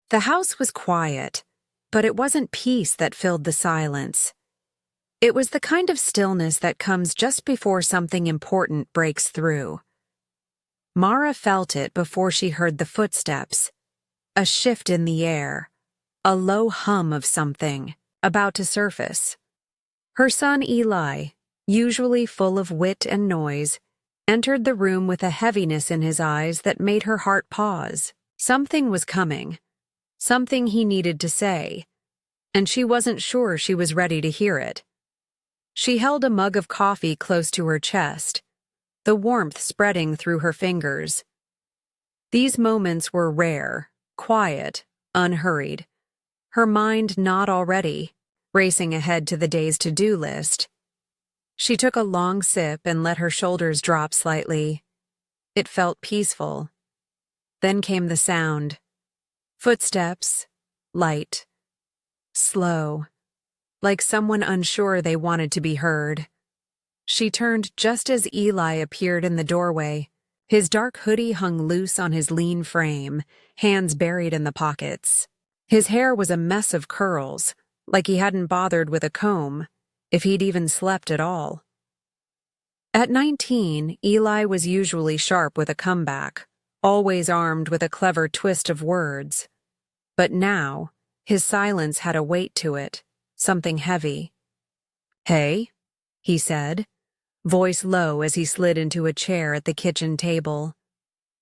The house was quiet, but it wasn't peace that filled the silence. It was the kind of stillness that comes just before something important breaks through. Mara felt it before she heard the footsteps, a shift in the air, a low hum of something about to surface. Her son Eli, usually full of wit and noise, entered the room with a heaviness in his eyes that made her heart pause. Something was coming, something he needed to say, and she wasn't sure she was ready to hear it. She held a mug of coffee close to her chest, the warmth spreading through her fingers. These moments were rare, quiet, unhurried, her mind not already racing ahead to the day's to-do list. She took a long sip and let her shoulders drop slightly. It felt peaceful. Then came the sound. Footsteps, light, slow, like someone unsure they wanted to be heard. She turned just as Eli appeared in the doorway. His dark hoodie hung loose on his lean frame, hands buried in the pockets. His hair was a mess of curls, like he hadn't bothered with a comb, if he'd even slept at all. At 19, Eli was usually sharp with a comeback, always armed with a clever twist of words. But now, his silence had a weight to it, something heavy. "Hey," he said, voice low as he slid into a chair at the kitchen table.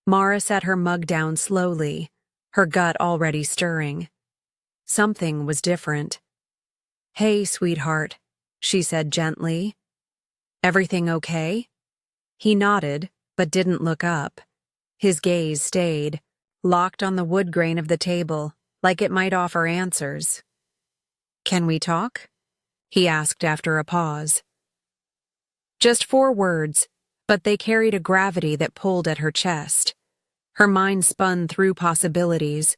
Mara set her mug down slowly, her gut already stirring. Something was different. "Hey, sweetheart," she said gently. "Everything okay?" He nodded, but didn't look up. His gaze stayed, locked on the wood grain of the table, like it might offer answers. "Can we talk?" he asked after a pause. Just 4 words, but they carried a gravity that pulled at her chest. Her mind spun through possibilities.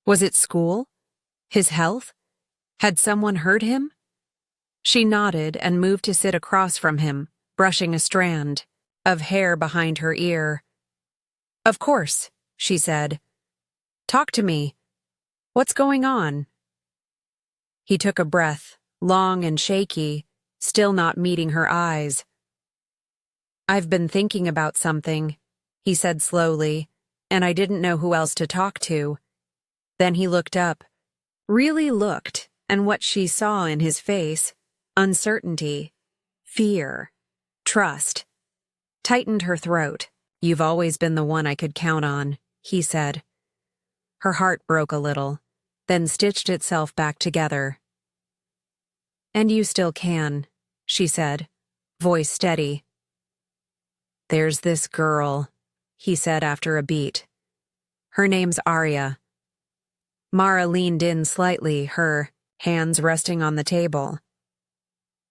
Was it school? His health? Had someone hurt him? She nodded and moved to sit across from him, brushing a strand of hair behind her ear. "Of course," she said. "Talk to me. What's going on?" He took a breath, long and shaky, still not meeting her eyes. "I've been thinking about something," he said slowly, "and I didn't know who else to talk to." Then he looked up, really looked, and what she saw in his face, uncertainty, fear, trust, tightened her throat. "You've always been the one I could count on," he said. Her heart broke a little, then stitched itself back together. "And you still can," she said, voice steady. "There's this girl," he said after a beat. "Her name's Arya." Mara leaned in slightly, her hands resting on the table.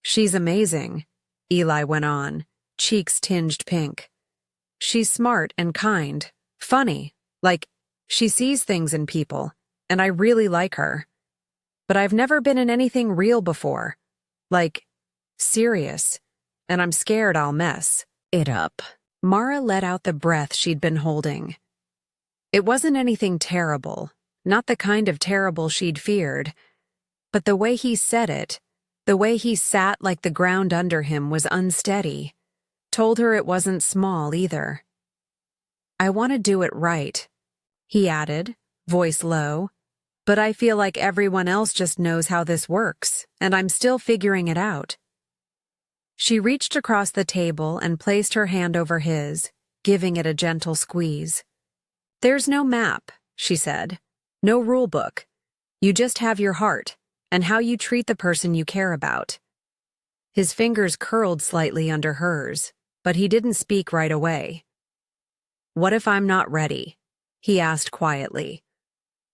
"She's amazing," Eli went on, cheeks tinged pink. "She's smart and kind, funny, like she sees things in people, and I really like her. But I've never been in anything real before, like serious, and I'm scared I'll mess it up." Mara let out the breath she'd been holding. It wasn't anything terrible, not the kind of terrible she'd feared, but the way he said it, the way he sat like the ground under him was unsteady, told her it wasn't small either. "I want to do it right," he added, voice low, "but I feel like everyone else just knows how this works, and I'm still figuring it out." She reached across the table and placed her hand over his, giving it a gentle squeeze. "There's no map," she said, "no rule book. You just have your heart, and how you treat the person you care about." His fingers curled slightly under hers, but he didn't speak right away. "What if I'm not ready?" he asked quietly.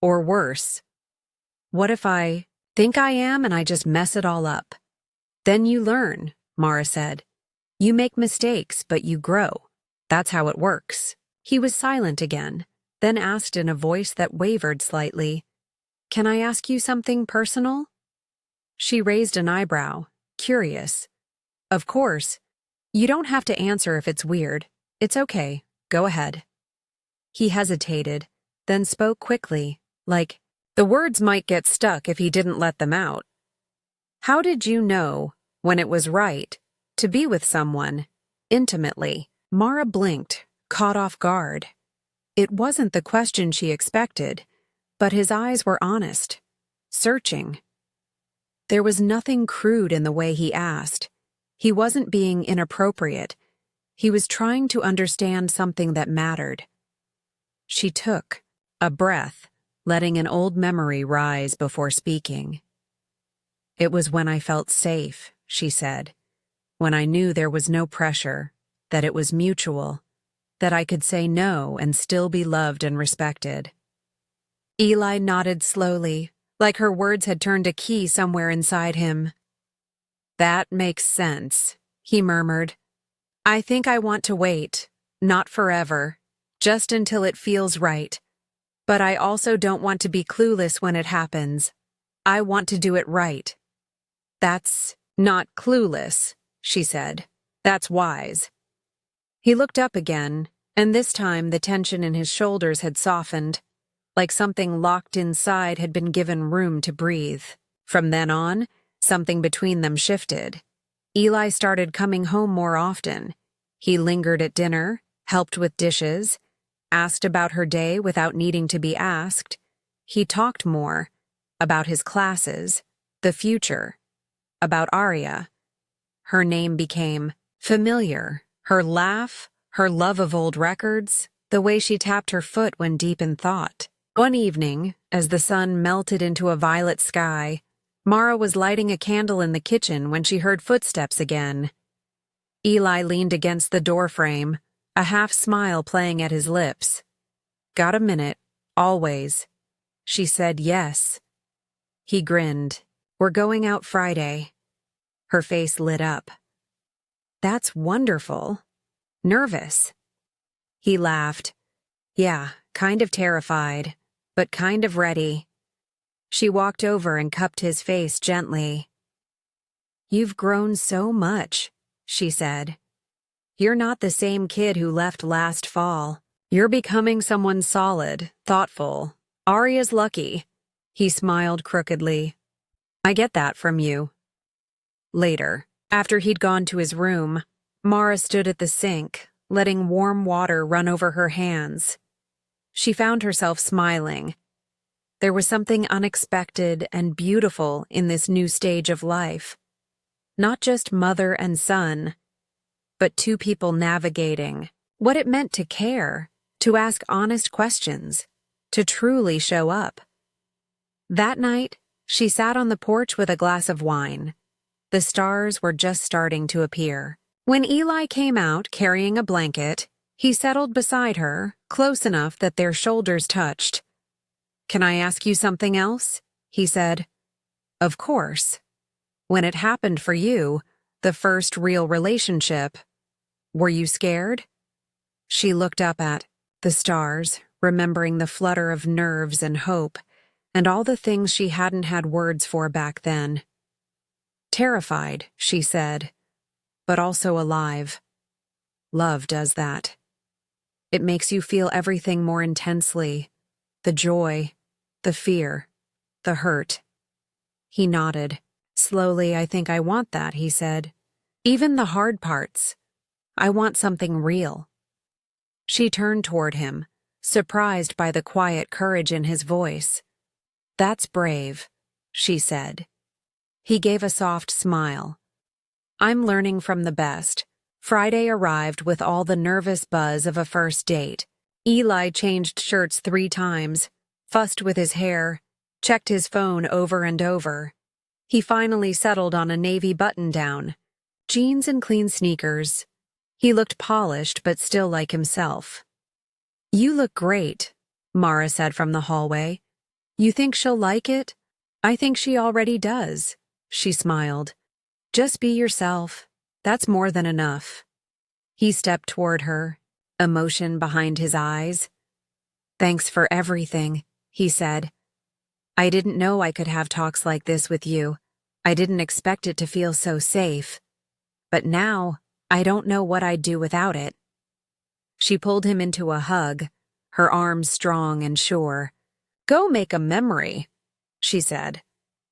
"Or worse, what if I think I am and I just mess it all up?" "Then you learn," Mara said. "You make mistakes, but you grow. That's how it works." He was silent again, then asked in a voice that wavered slightly, "Can I ask you something personal?" She raised an eyebrow, curious. "Of course. You don't have to answer if it's weird. It's okay. Go ahead." He hesitated, then spoke quickly, Like, the words might get stuck if he didn't let them out. How did you know when it was right to be with someone intimately? Mara blinked, caught off guard. It wasn't the question she expected, but his eyes were honest, searching. There was nothing crude in the way he asked. He wasn't being inappropriate. He was trying to understand something that mattered. She took a breath, letting an old memory rise before speaking. It was when I felt safe, she said, when I knew there was no pressure, that it was mutual, that I could say no and still be loved and respected. Eli nodded slowly, like her words had turned a key somewhere inside him. That makes sense, he murmured. I think I want to wait, not forever, just until it feels right. But I also don't want to be clueless when it happens. I want to do it right. That's not clueless, she said. That's wise. He looked up again, and this time the tension in his shoulders had softened, like something locked inside had been given room to breathe. From then on, something between them shifted. Eli started coming home more often. He lingered at dinner, helped with dishes, asked about her day without needing to be asked. He talked more about his classes, the future, about Arya. Her name became familiar. Her laugh, her love of old records, the way she tapped her foot when deep in thought. One evening, as the sun melted into a violet sky, Mara was lighting a candle in the kitchen when she heard footsteps again. Eli leaned against the doorframe, a half smile playing at his lips. Got a minute, always. She said yes. He grinned. We're going out Friday. Her face lit up. That's wonderful. Nervous. He laughed. Yeah, kind of terrified, but kind of ready. She walked over and cupped his face gently. You've grown so much, she said. You're not the same kid who left last fall. You're becoming someone solid, thoughtful. Arya's lucky. He smiled crookedly. I get that from you. Later, after he'd gone to his room, Mara stood at the sink, letting warm water run over her hands. She found herself smiling. There was something unexpected and beautiful in this new stage of life. Not just mother and son, but two people navigating what it meant to care, to ask honest questions, to truly show up. That night, she sat on the porch with a glass of wine. The stars were just starting to appear. When Eli came out carrying a blanket, he settled beside her, close enough that their shoulders touched. Can I ask you something else? He said. Of course. When it happened for you, the first real relationship, were you scared? She looked up at the stars, remembering the flutter of nerves and hope, and all the things she hadn't had words for back then. Terrified, she said, but also alive. Love does that. It makes you feel everything more intensely. The joy, the fear, the hurt. He nodded. Slowly, I think I want that, he said. Even the hard parts. I want something real. She turned toward him, surprised by the quiet courage in his voice. That's brave, she said. He gave a soft smile. I'm learning from the best. Friday arrived with all the nervous buzz of a first date. Eli changed shirts 3 times, fussed with his hair, checked his phone over and over. He finally settled on a navy button-down, jeans and clean sneakers. He looked polished but still like himself. You look great, Mara said from the hallway. You think she'll like it? I think she already does, she smiled. Just be yourself. That's more than enough. He stepped toward her, emotion behind his eyes. Thanks for everything, he said. I didn't know I could have talks like this with you. I didn't expect it to feel so safe. But now, I don't know what I'd do without it. She pulled him into a hug, her arms strong and sure. Go make a memory, she said,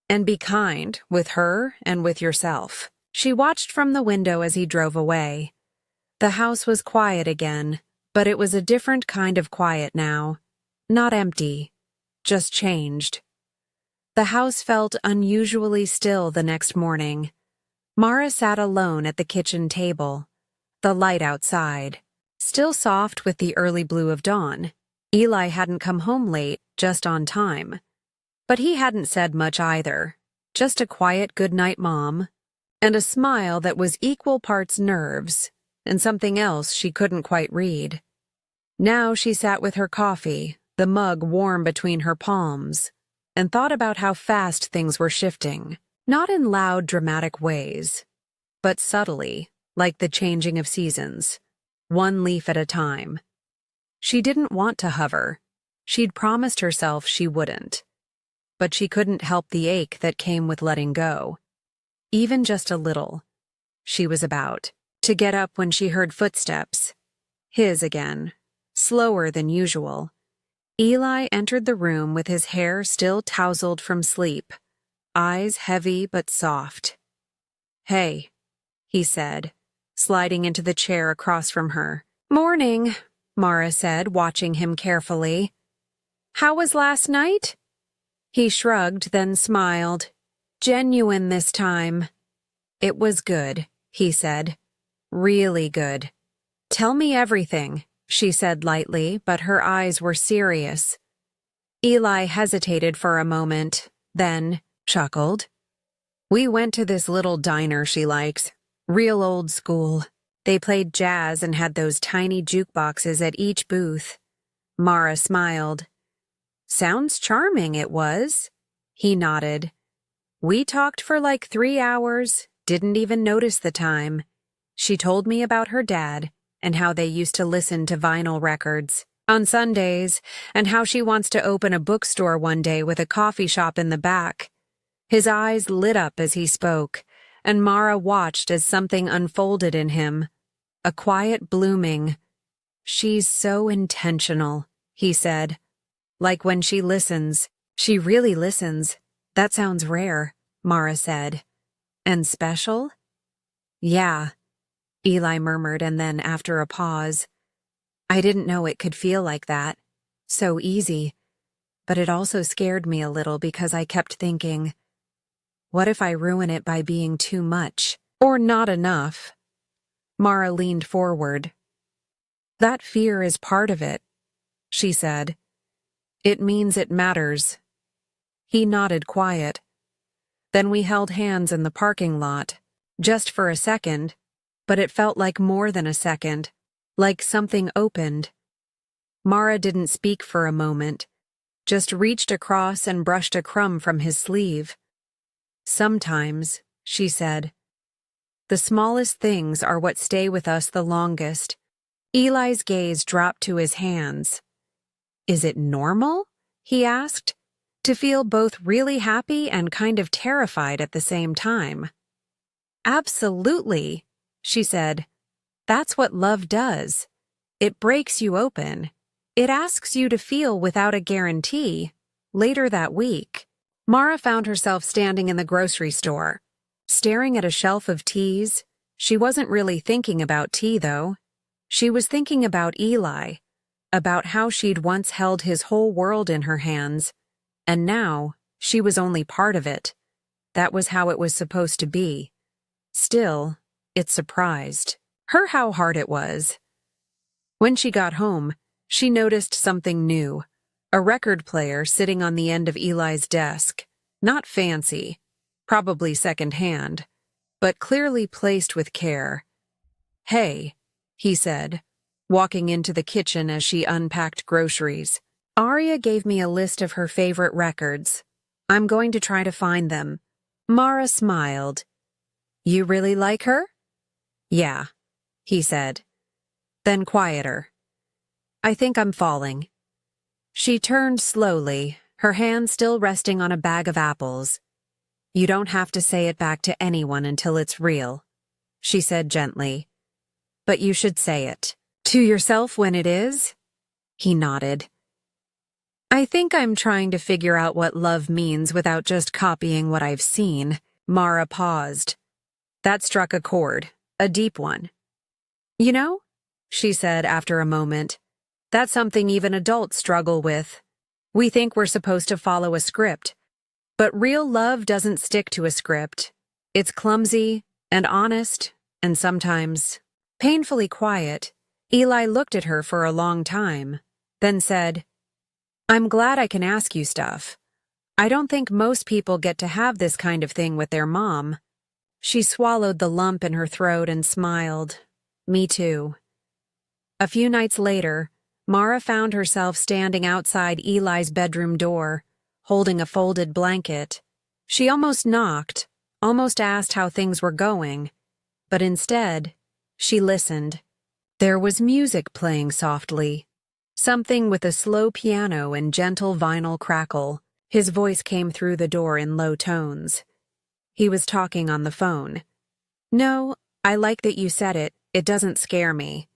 and be kind with her and with yourself. She watched from the window as he drove away. The house was quiet again, but it was a different kind of quiet now. Not empty, just changed. The house felt unusually still the next morning. Mara sat alone at the kitchen table, the light outside, still soft with the early blue of dawn. Eli hadn't come home late, just on time. But he hadn't said much either, just a quiet goodnight mom, and a smile that was equal parts nerves and something else she couldn't quite read. Now she sat with her coffee, the mug warm between her palms, and thought about how fast things were shifting, not in loud, dramatic ways, but subtly, like the changing of seasons, one leaf at a time. She didn't want to hover. She'd promised herself she wouldn't. But she couldn't help the ache that came with letting go. Even just a little. She was about to get up when she heard footsteps. His again, slower than usual. Eli entered the room with his hair still tousled from sleep, eyes heavy but soft. "Hey," he said, sliding into the chair across from her. "Morning," Mara said, watching him carefully. "How was last night?" He shrugged, then smiled. "Genuine this time." "It was good," he said. "Really good." "Tell me everything," she said lightly, but her eyes were serious. Eli hesitated for a moment, then chuckled. "We went to this little diner she likes. Real old school. They played jazz and had those tiny jukeboxes at each booth." Mara smiled. "Sounds charming, it was." He nodded. "We talked for like 3 hours, didn't even notice the time. She told me about her dad and how they used to listen to vinyl records on Sundays, and how she wants to open a bookstore one day with a coffee shop in the back." His eyes lit up as he spoke, and Mara watched as something unfolded in him. A quiet blooming. "She's so intentional," he said. "Like when she listens, she really listens." "That sounds rare," Mara said. "And special?" "Yeah," Eli murmured, and then, after a pause, "I didn't know it could feel like that. So easy. But it also scared me a little because I kept thinking, what if I ruin it by being too much? Or not enough?" Mara leaned forward. "That fear is part of it," she said. "It means it matters." He nodded quiet. Then we held hands in the parking lot, just for a second, but it felt like more than a second, like something opened. Mara didn't speak for a moment, just reached across and brushed a crumb from his sleeve. "Sometimes," she said, "the smallest things are what stay with us the longest." Eli's gaze dropped to his hands. "Is it normal?" he asked, "to feel both really happy and kind of terrified at the same time?" "Absolutely," she said. "That's what love does. It breaks you open. It asks you to feel without a guarantee." Later that week, Mara found herself standing in the grocery store, staring at a shelf of teas. She wasn't really thinking about tea, though. She was thinking about Eli, about how she'd once held his whole world in her hands, and now she was only part of it. That was how it was supposed to be. Still, it surprised her how hard it was. When she got home, she noticed something new. A record player sitting on the end of Eli's desk. Not fancy, probably second-hand, but clearly placed with care. "Hey," he said, walking into the kitchen as she unpacked groceries. "Aria gave me a list of her favorite records. I'm going to try to find them." Mara smiled. "You really like her?" "Yeah," he said. Then quieter. "I think I'm falling." She turned slowly, her hand still resting on a bag of apples. "You don't have to say it back to anyone until it's real," she said gently. "But you should say it. To yourself when it is?" He nodded. I think I'm trying to figure out what love means without just copying what I've seen. Mara paused. That struck a chord, a deep one. You know, she said after a moment, that's something even adults struggle with. We think we're supposed to follow a script, but real love doesn't stick to a script. It's clumsy and honest and sometimes painfully quiet. Eli looked at her for a long time, then said, I'm glad I can ask you stuff. I don't think most people get to have this kind of thing with their mom. She swallowed the lump in her throat and smiled. Me too. A few nights later, Mara found herself standing outside Eli's bedroom door, holding a folded blanket. She almost knocked, almost asked how things were going, but instead, she listened. There was music playing softly, something with a slow piano and gentle vinyl crackle. His voice came through the door in low tones. He was talking on the phone. No, I like that you said it. It doesn't scare me,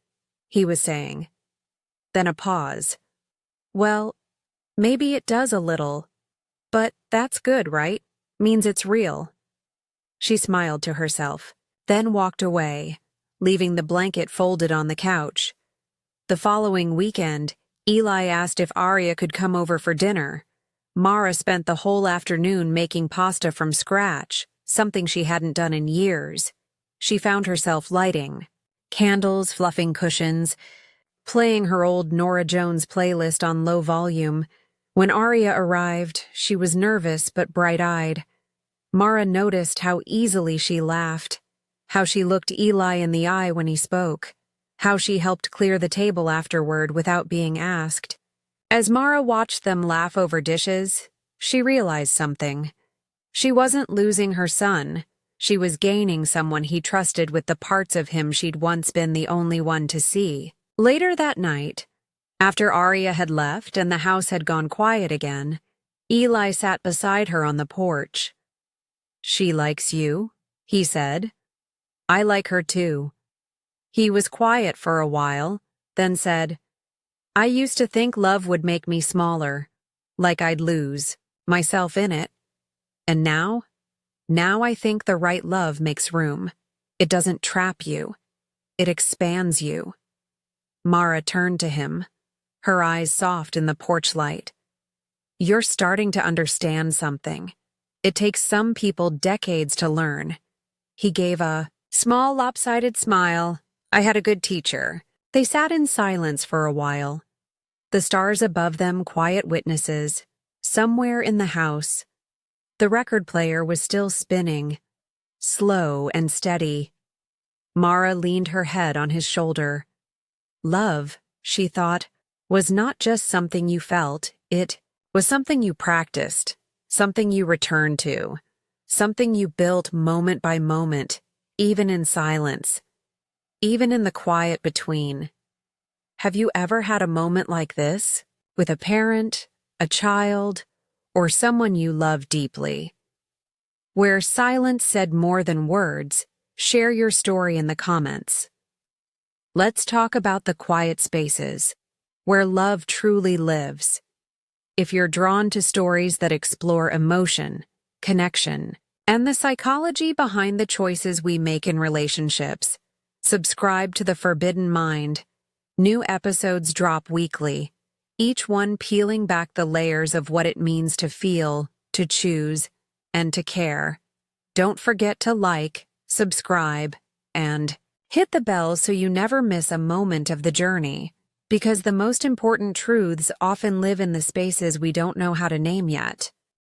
he was saying. Then a pause. Well, maybe it does a little. But that's good, right? Means it's real. She smiled to herself, then walked away, leaving the blanket folded on the couch. The following weekend, Eli asked if Arya could come over for dinner. Mara spent the whole afternoon making pasta from scratch, something she hadn't done in years. She found herself lighting candles, fluffing cushions, playing her old Norah Jones playlist on low volume. When Arya arrived, she was nervous but bright-eyed. Mara noticed how easily she laughed, how she looked Eli in the eye when he spoke, how she helped clear the table afterward without being asked. As Mara watched them laugh over dishes, she realized something. She wasn't losing her son. She was gaining someone he trusted with the parts of him she'd once been the only one to see. Later that night, after Arya had left and the house had gone quiet again, Eli sat beside her on the porch. She likes you, he said. I like her too. He was quiet for a while, then said, I used to think love would make me smaller, like I'd lose myself in it. And now I think the right love makes room. It doesn't trap you. It expands you. Mara turned to him, her eyes soft in the porch light. You're starting to understand something. It takes some people decades to learn. He gave a small, lopsided smile. I had a good teacher. They sat in silence for a while. The stars above them quiet witnesses. Somewhere in the house, the record player was still spinning, slow and steady. Mara leaned her head on his shoulder. Love, she thought, was not just something you felt, it was something you practiced, something you returned to, something you built moment by moment, even in silence, even in the quiet between. Have you ever had a moment like this, with a parent, a child, or someone you love deeply? Where silence said more than words, share your story in the comments. Let's talk about the quiet spaces, where love truly lives. If you're drawn to stories that explore emotion, connection, and the psychology behind the choices we make in relationships, subscribe to The Forbidden Mind. New episodes drop weekly, each one peeling back the layers of what it means to feel, to choose, and to care. Don't forget to like, subscribe, and hit the bell so you never miss a moment of the journey, because the most important truths often live in the spaces we don't know how to name yet.